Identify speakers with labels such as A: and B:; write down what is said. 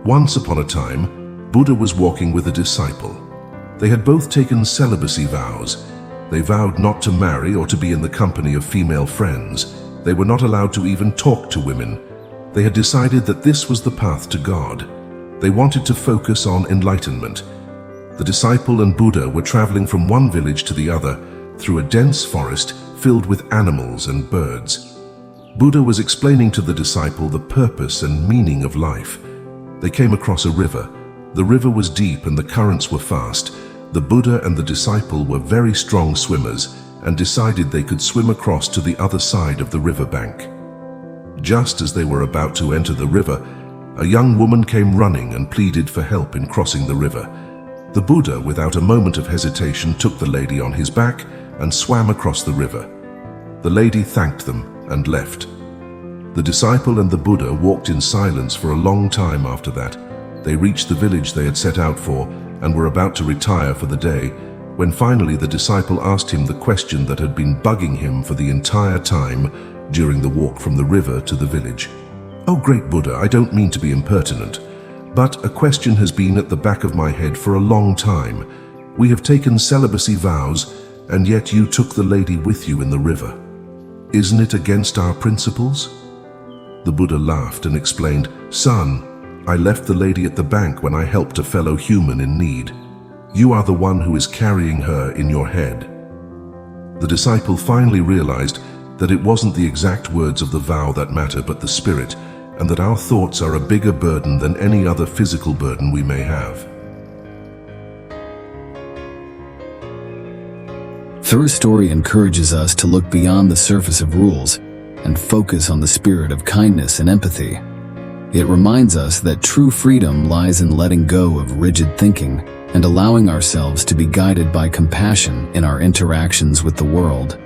A: Once upon a time, Buddha was walking with a disciple. They had both taken celibacy vows. They vowed not to marry or to be in the company of female friends. They were not allowed to even talk to women. They had decided that this was the path to God. They wanted to focus on enlightenment. The disciple and Buddha were traveling from one village to the other through a dense forest filled with animals and birds. Buddha was explaining to the disciple the purpose and meaning of life. They came across a river. The river was deep and the currents were fast. The Buddha and the disciple were very strong swimmers and decided they could swim across to the other side of the riverbank. Just as they were about to enter the river, a young woman came running and pleaded for help in crossing the river. The Buddha, without a moment of hesitation, took the lady on his back and swam across the river. The lady thanked them and left. The disciple and the Buddha walked in silence for a long time after that. They reached the village they had set out for and were about to retire for the day, when finally the disciple asked him the question that had been bugging him for the entire time during the walk from the river to the village. "Oh, great Buddha, I don't mean to be impertinent, but a question has been at the back of my head for a long time. We have taken celibacy vows, and yet you took the lady with you in the river. Isn't it against our principles?" The Buddha laughed and explained, "Son, I left the lady at the bank when I helped a fellow human in need. You are the one who is carrying her in your head." The disciple finally realized that it wasn't the exact words of the vow that matter, but the spirit, and that our thoughts are a bigger burden than any other physical burden we may have.
B: Through story encourages us to look beyond the surface of rules and focus on the spirit of kindness and empathy. It reminds us that true freedom lies in letting go of rigid thinking and allowing ourselves to be guided by compassion in our interactions with the world.